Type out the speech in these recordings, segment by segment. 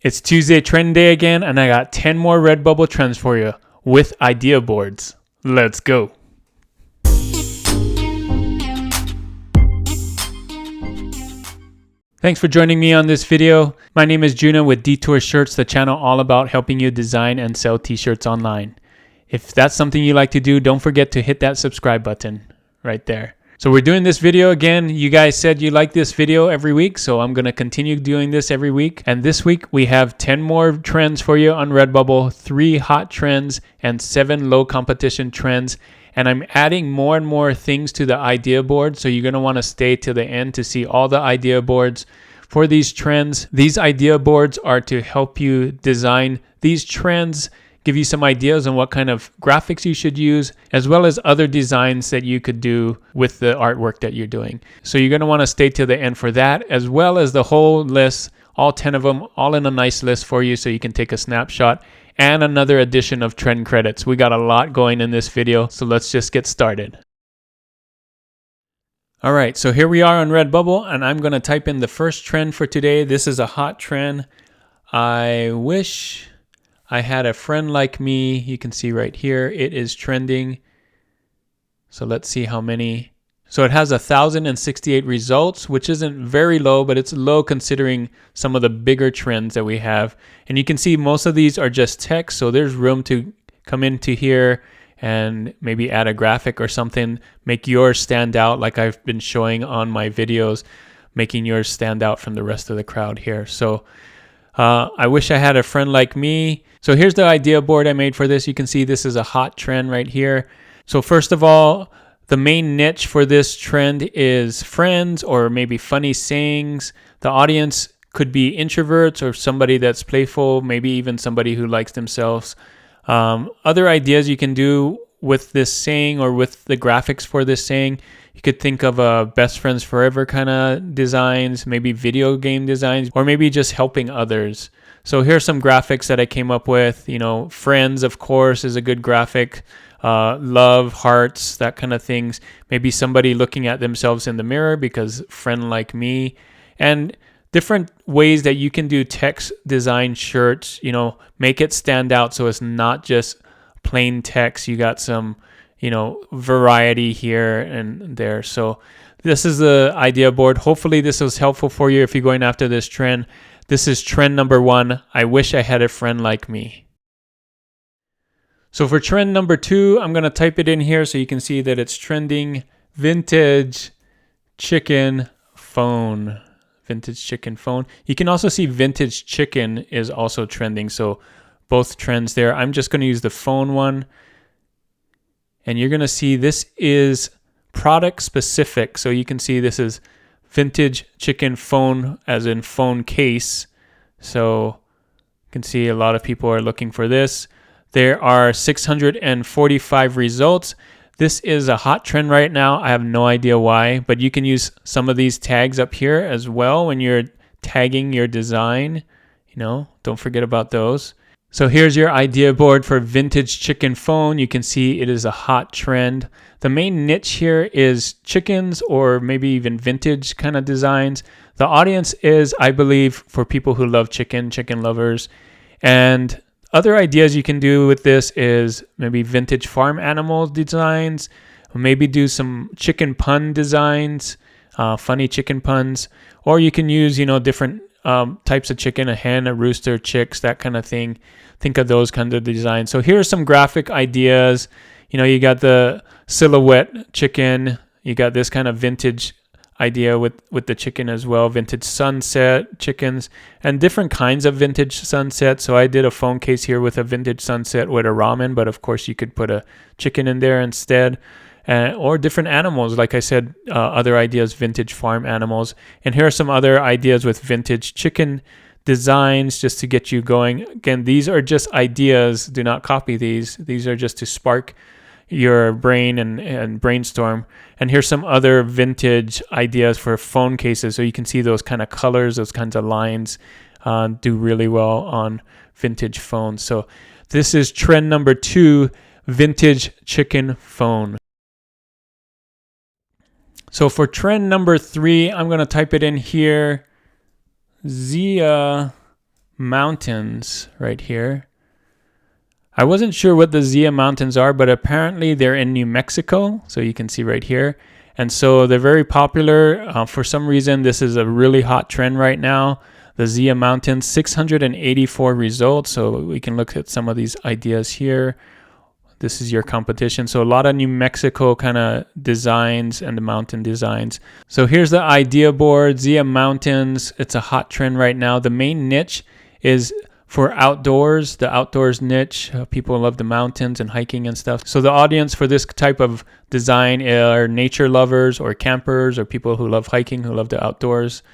It's Tuesday Trend Day again, and I got 10 more RedBubble trends for you with idea boards. Let's go. Thanks for joining me on this video. My name is Juna with Detour Shirts, the channel all about helping you design and sell t-shirts online. If that's something you like to do, don't forget to hit that subscribe button right there. So we're doing this video again. You guys said you like this video every week, so I'm going to continue doing this every week. And this week we have 10 more trends for you on RedBubble, 3 hot trends and 7 low competition trends. And I'm adding more and more things to the idea board, so you're going to want to stay to the end to see all the idea boards for these trends. These idea boards are to help you design these trends, give you some ideas on what kind of graphics you should use, as well as other designs that you could do with the artwork that you're doing. So you're going to want to stay to the end for that, as well as the whole list, all 10 of them, all in a nice list for you so you can take a snapshot, and another edition of trend credits. We got a lot going in this video, so let's just get started. All right, so here we are on RedBubble, and I'm going to type in the first trend for today. This is a hot trend. I wish I had a friend like me. You can see right here, it is trending. So let's see how many. So it has 1,068 results, which isn't very low, but it's low considering some of the bigger trends that we have. And you can see most of these are just text, so there's room to come into here and maybe add a graphic or something, make yours stand out like I've been showing on my videos, making yours stand out from the rest of the crowd here. So I wish I had a friend like me. So here's the idea board I made for this. You can see this is a hot trend right here. So first of all, the main niche for this trend is friends or maybe funny sayings. The audience could be introverts or somebody that's playful, maybe even somebody who likes themselves. Other ideas you can do with this saying or with the graphics for this saying, you could think of best friends forever kind of designs, maybe video game designs, or maybe just helping others. So here's some graphics that I came up with. You know, friends, of course, is a good graphic. Love, hearts, that kind of things. Maybe somebody looking at themselves in the mirror because friend like me. And different ways that you can do text design shirts, you know, make it stand out so it's not just plain text. You got some, you know, variety here and there. So this is the idea board. Hopefully this was helpful for you if you're going after this trend. This is trend number 1. I wish I had a friend like me. So for trend number 2, I'm going to type it in here so you can see that it's trending. Vintage chicken phone. Vintage chicken phone. You can also see vintage chicken is also trending. So both trends there. I'm just going to use the phone one. And you're going to see this is product specific. So you can see this is vintage chicken phone as in phone case. So you can see a lot of people are looking for this. There are 645 results. This is a hot trend right now. I have no idea why, but you can use some of these tags up here as well when you're tagging your design. You know, don't forget about those. So here's your idea board for vintage chicken phone. You can see it is a hot trend. The main niche here is chickens or maybe even vintage kind of designs. The audience is, I believe, for people who love chicken lovers. And other ideas you can do with this is maybe vintage farm animal designs, or maybe do some chicken pun designs, funny chicken puns, or you can use, you know, different types of chicken, a hen, a rooster, chicks, that kind of thing. Think of those kinds of designs. So here are some graphic ideas. You know, you got the silhouette chicken, you got this kind of vintage idea with the chicken as well, vintage sunset chickens, and different kinds of vintage sunset. So I did a phone case here with a vintage sunset with a ramen, but of course you could put a chicken in there instead, or different animals. Like I said, other ideas, vintage farm animals. And here are some other ideas with vintage chicken designs just to get you going. Again, these are just ideas. Do not copy these. These are just to spark your brain and brainstorm. And here's some other vintage ideas for phone cases. So you can see those kind of colors, those kinds of lines do really well on vintage phones. So this is trend number 2, vintage chicken phone. So for trend number 3, I'm going to type it in here. Zia mountains right here. I wasn't sure what the Zia Mountains are, but apparently they're in New Mexico. So you can see right here. And so they're very popular. For some reason, this is a really hot trend right now. The Zia Mountains, 684 results. So we can look at some of these ideas here. This is your competition. So a lot of New Mexico kind of designs and the mountain designs. So here's the idea board, Zia Mountains. It's a hot trend right now. The main niche is for outdoors, the outdoors niche. People love the mountains and hiking and stuff. So the audience for this type of design are nature lovers or campers or people who love hiking, who love the outdoors.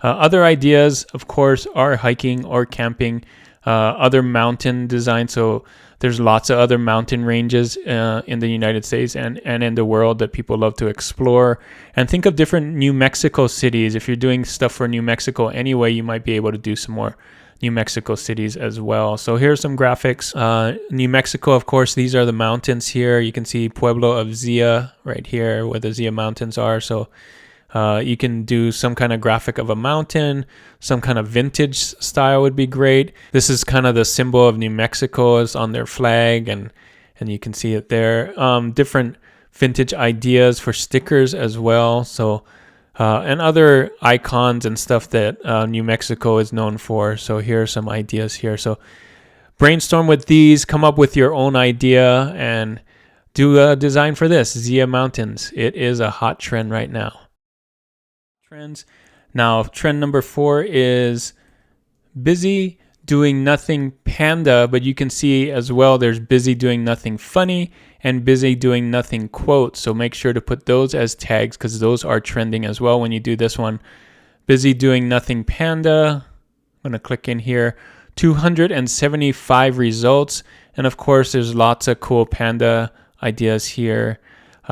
Other ideas, of course, are hiking or camping, other mountain design. So there's lots of other mountain ranges in the United States and in the world that people love to explore. And think of different New Mexico cities. If you're doing stuff for New Mexico anyway, you might be able to do some more New Mexico cities as well. So here's some graphics. New Mexico, of course, these are the mountains here. You can see Pueblo of Zia right here where the Zia Mountains are. So you can do some kind of graphic of a mountain, some kind of vintage style would be great. This is kind of the symbol of New Mexico is on their flag, and you can see it there. Different vintage ideas for stickers as well. So and other icons and stuff that New Mexico is known for. So here are some ideas here. So brainstorm with these, come up with your own idea, and do a design for this, Zia Mountains. It is a hot trend right now. Trends. Now, trend number 4 is busy doing nothing panda, but you can see as well there's busy doing nothing funny and busy doing nothing quote. So make sure to put those as tags because those are trending as well when you do this one. Busy doing nothing panda. I'm going to click in here. 275 results. And of course, there's lots of cool panda ideas here.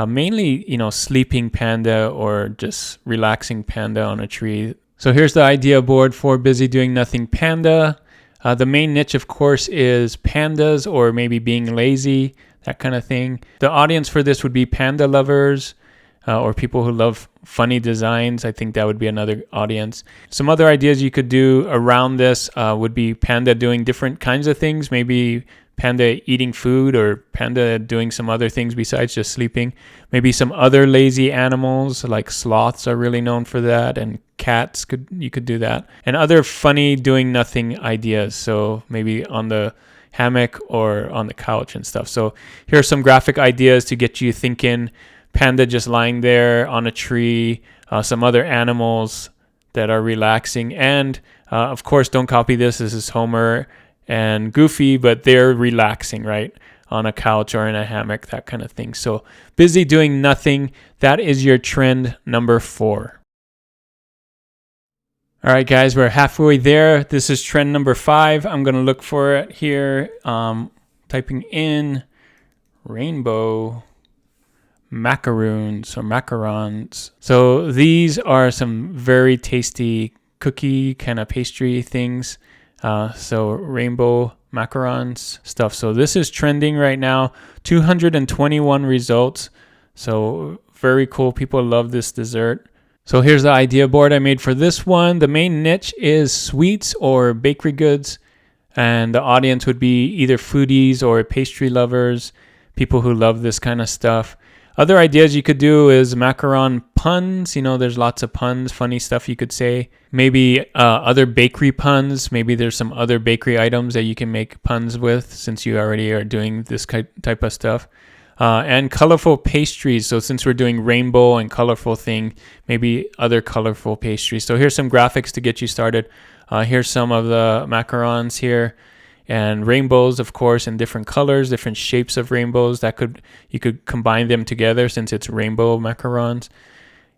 Mainly, sleeping panda or just relaxing panda on a tree. So here's the idea board for busy doing nothing panda. The main niche, of course, is pandas or maybe being lazy, that kind of thing. The audience for this would be panda lovers or people who love funny designs. I think that would be another audience. Some other ideas you could do around this would be panda doing different kinds of things, maybe panda eating food or panda doing some other things besides just sleeping. Maybe some other lazy animals like sloths are really known for that, and cats you could do that. And other funny doing nothing ideas. So maybe on the hammock or on the couch and stuff. So here are some graphic ideas to get you thinking. Panda just lying there on a tree, some other animals that are relaxing. And of course, don't copy this. This is Homer and Goofy, but they're relaxing, right? On a couch or in a hammock, that kind of thing. So busy doing nothing. That is your trend number 4. All right, guys, we're halfway there. This is trend number 5. I'm going to look for it here. Typing in rainbow macaroons or macarons. So these are some very tasty cookie kind of pastry things. So rainbow macarons stuff. So this is trending right now. 221 results. So very cool. People love this dessert. So here's the idea board I made for this one. The main niche is sweets or bakery goods. And the audience would be either foodies or pastry lovers, people who love this kind of stuff. Other ideas you could do is macaron puns. There's lots of puns, funny stuff you could say. Maybe other bakery puns. Maybe there's some other bakery items that you can make puns with since you already are doing this type of stuff. And colorful pastries. So since we're doing rainbow and colorful thing, maybe other colorful pastries. So here's some graphics to get you started. Here's some of the macarons here. And rainbows, of course, in different colors, different shapes of rainbows. You could combine them together since it's rainbow macarons.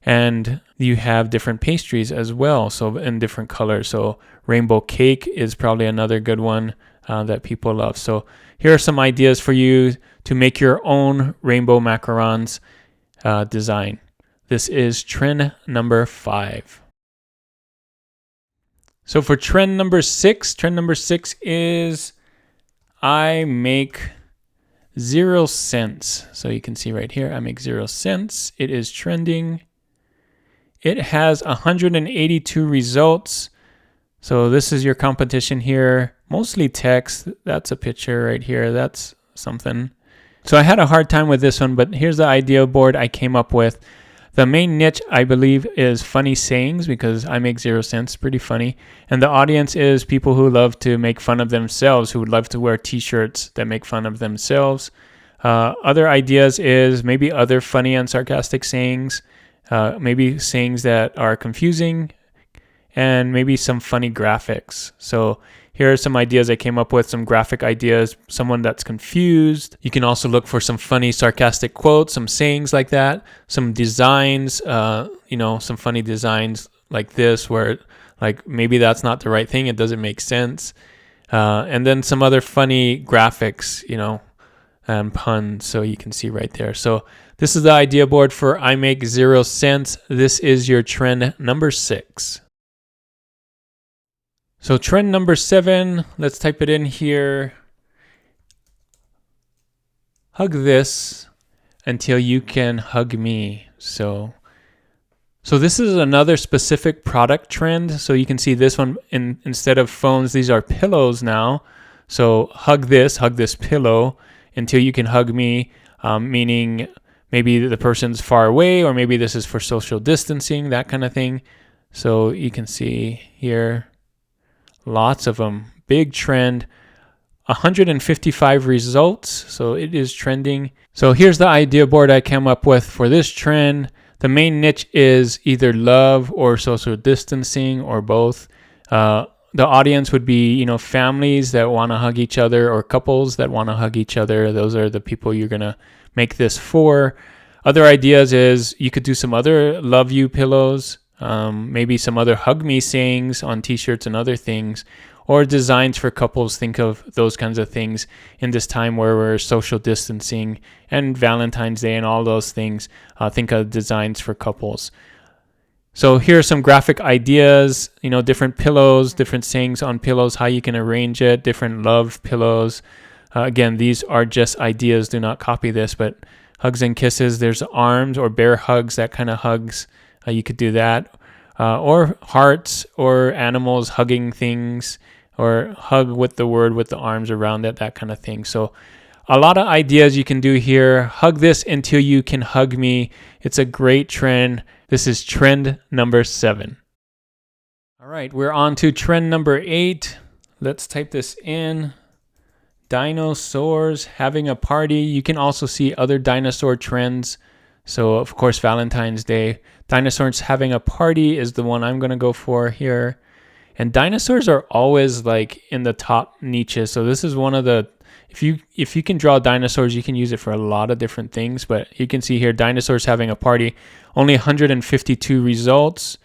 And you have different pastries as well, so in different colors. So rainbow cake is probably another good one that people love. So here are some ideas for you to make your own rainbow macarons design. This is trend number 5. So for trend number 6 is I make 0 cents. So you can see right here, I make 0 cents. It is trending. It has 182 results. So this is your competition here, mostly text. That's a picture right here. That's something. So I had a hard time with this one, but here's the idea board I came up with. The main niche, I believe, is funny sayings because I make 0 cents, pretty funny. And the audience is people who love to make fun of themselves, who would love to wear t-shirts that make fun of themselves. Other ideas is maybe other funny and sarcastic sayings, maybe sayings that are confusing, and maybe some funny graphics. So here are some ideas I came up with, some graphic ideas, someone that's confused. You can also look for some funny sarcastic quotes, some sayings like that, some designs, some funny designs like this where like maybe that's not the right thing, it doesn't make sense. And then some other funny graphics, and puns, so you can see right there. So this is the idea board for I Make 0 Cents. This is your trend number 6. So trend number 7, let's type it in here. Hug this until you can hug me. So this is another specific product trend. So you can see this one, instead of phones, these are pillows now. So hug this pillow until you can hug me, meaning maybe the person's far away, or maybe this is for social distancing, that kind of thing. So you can see here, lots of them, big trend, 155 results. So it is trending. So here's the idea board I came up with for this trend. The main niche is either love or social distancing or both. The audience would be, families that want to hug each other or couples that want to hug each other. Those are the people you're going to make this for. Other ideas is you could do some other love you pillows, maybe some other hug me sayings on t-shirts and other things, or designs for couples. Think of those kinds of things in this time where we're social distancing and Valentine's Day and all those things. Think of designs for couples. So here are some graphic ideas, different pillows, different sayings on pillows, how you can arrange it, different love pillows. Again, these are just ideas. Do not copy this, but hugs and kisses. There's arms or bear hugs, that kind of hugs. You could do that. Or hearts or animals hugging things, or hug with the word with the arms around it, that kind of thing. So a lot of ideas you can do here. Hug this until you can hug me. It's a great trend. This is trend number 7. All right, we're on to trend number 8. Let's type this in. Dinosaurs having a party. You can also see other dinosaur trends. So of course, Valentine's Day. Dinosaurs having a party is the one I'm going to go for here. And dinosaurs are always like in the top niches. So this is one of the, if you can draw dinosaurs, you can use it for a lot of different things. But you can see here, dinosaurs having a party, only 152 results.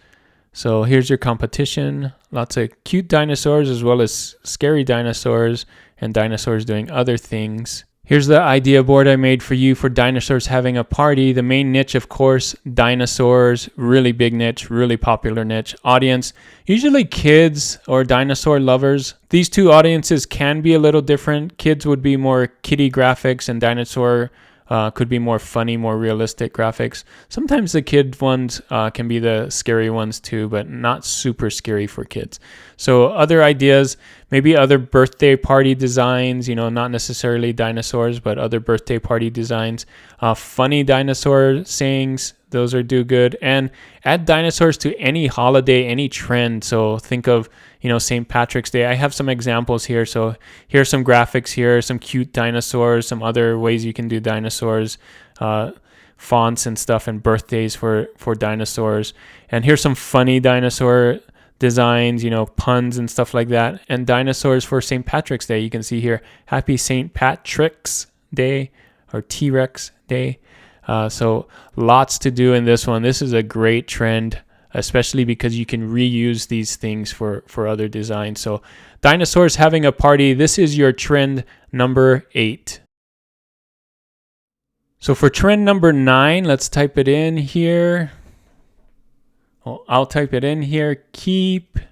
So here's your competition. Lots of cute dinosaurs as well as scary dinosaurs and dinosaurs doing other things. Here's the idea board I made for you for dinosaurs having a party. The main niche, of course, dinosaurs, really big niche, really popular niche. Audience, usually kids or dinosaur lovers. These two audiences can be a little different. Kids would be more kiddie graphics, and dinosaur could be more funny, more realistic graphics. Sometimes the kid ones can be the scary ones too, but not super scary for kids. So other ideas, maybe other birthday party designs, not necessarily dinosaurs, but other birthday party designs. Funny dinosaur sayings, those are do good. And add dinosaurs to any holiday, any trend. So think of, St. Patrick's Day. I have some examples here. So here are some graphics here, some cute dinosaurs, some other ways you can do dinosaurs, fonts and stuff, and birthdays for dinosaurs. And here's some funny dinosaur designs, puns and stuff like that. And dinosaurs for St. Patrick's Day. You can see here, Happy St. Patrick's Day or T-Rex Day. So lots to do in this one. This is a great trend, especially because you can reuse these things for other designs. So dinosaurs having a party. This is your trend number 8. So for trend number 9, let's type it in here. Well, I'll type it in here. Keeper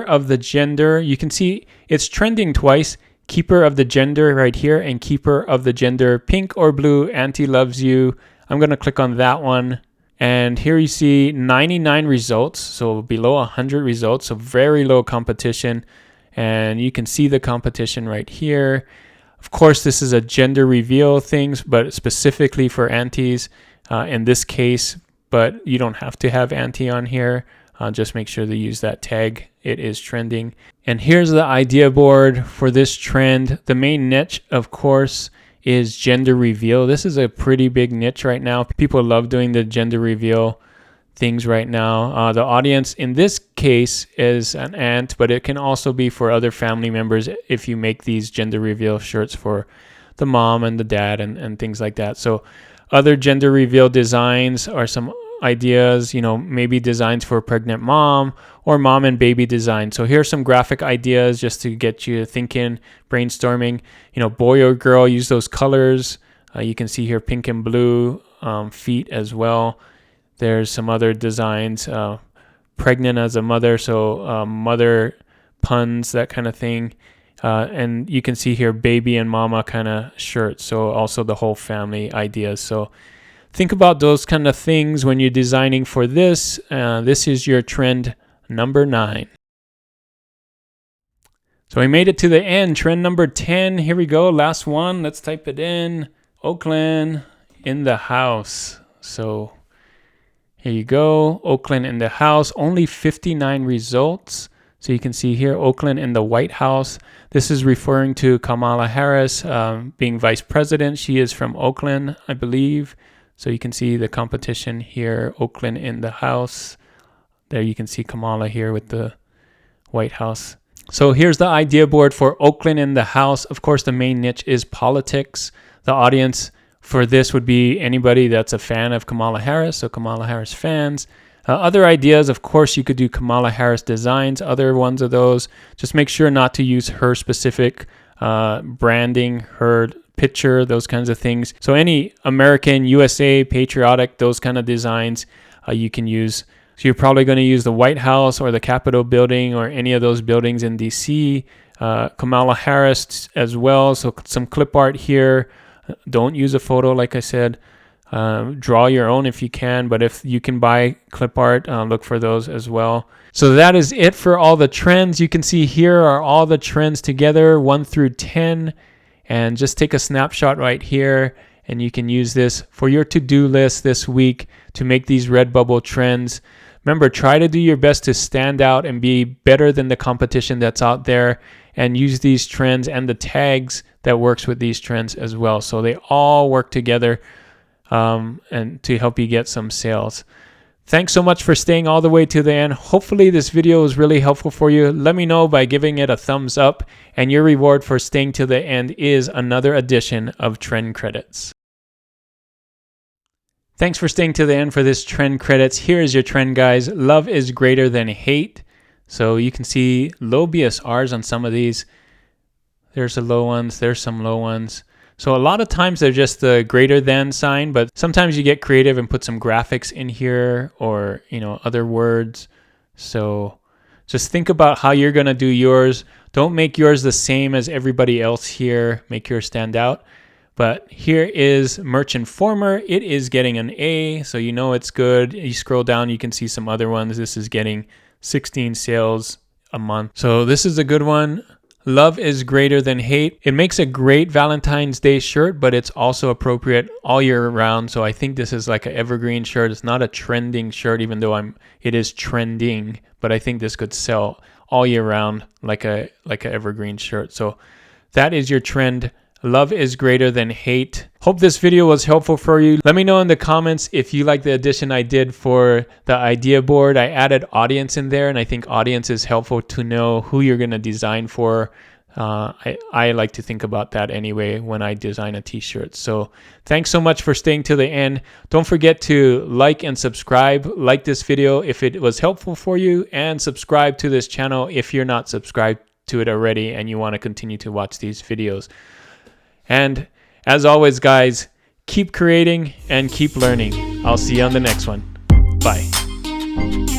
of the gender. You can see it's trending twice. Keeper of the gender right here, and keeper of the gender, pink or blue, Auntie loves you. I'm going to click on that one And here you see 99 results, so below 100 results, so very low competition. And you can see the competition right here. Of course, this is a gender reveal things, but specifically for aunties in this case, but you don't have to have auntie on here. Just make sure to use that tag. It is trending. And here's the idea board for this trend. The main niche, of course, is gender reveal. This is a pretty big niche right now. People love doing the gender reveal things right now. The audience in this case is an aunt, but it can also be for other family members if you make these gender reveal shirts for the mom and the dad and things like that. So other gender reveal designs are some ideas, maybe designs for pregnant mom or mom and baby design. So here's some graphic ideas just to get you thinking, brainstorming, boy or girl, use those colors. You can see here pink and blue, feet as well. There's some other designs, pregnant as a mother, so mother puns, that kind of thing. And you can see here baby and mama kind of shirts. So also the whole family ideas. So think about those kind of things when you're designing for this. This is your trend number 9. So we made it to the end. Trend number 10. Here we go. Last one. Let's type it in. Oakland in the house. So here you go. Oakland in the house. Only 59 results. So you can see here, Oakland in the White House. This is referring to Kamala Harris being vice president. She is from Oakland, I believe. So you can see the competition here, Oakland in the house. There you can see Kamala here with the White House. So here's the idea board for Oakland in the house. Of course, the main niche is politics. The audience for this would be anybody that's a fan of Kamala Harris, so Kamala Harris fans. Other ideas, of course, you could do Kamala Harris designs, other ones of those. Just make sure not to use her specific branding, her picture, those kinds of things. So any American, USA, patriotic, those kind of designs you can use. So you're probably going to use the White House or the Capitol building or any of those buildings in DC. Kamala Harris as well. So some clip art here. Don't use a photo, like I said. Draw your own if you can, but if you can buy clip art, look for those as well. So that is it for all the trends. You can see here are all the trends together, 1 through 10. And just take a snapshot right here, and you can use this for your to-do list this week to make these RedBubble trends. Remember, try to do your best to stand out and be better than the competition that's out there, and use these trends and the tags that works with these trends as well. So they all work together and to help you get some sales. Thanks so much for staying all the way to the end. Hopefully this video was really helpful for you. Let me know by giving it a thumbs up, and your reward for staying to the end is another edition of Trend Credits. Thanks for staying to the end for this Trend Credits. Here is your trend, guys. Love is greater than hate. So you can see low BSRs on some of these. There's the low ones. There's some low ones. So a lot of times they're just the greater than sign, but sometimes you get creative and put some graphics in here or, other words. So just think about how you're going to do yours. Don't make yours the same as everybody else here. Make yours stand out. But here is Merch Informer. It is getting an A, so you know it's good. You scroll down, you can see some other ones. This is getting 16 sales a month. So this is a good one. Love is greater than hate. It makes a great Valentine's Day shirt, but it's also appropriate all year round. So I think this is like an evergreen shirt. It's not a trending shirt, even though it is trending, but I think this could sell all year round like a evergreen shirt. So that is your trend. Love is greater than hate. Hope this video was helpful for you. Let me know in the comments if you like the addition I did for the idea board. I added audience in there, and I think audience is helpful to know who you're going to design for. I like to think about that anyway when I design a t-shirt. So thanks so much for staying to the end. Don't forget to like and subscribe. Like this video if it was helpful for you, and subscribe to this channel if you're not subscribed to it already and you want to continue to watch these videos. And as always, guys, keep creating and keep learning. I'll see you on the next one. Bye.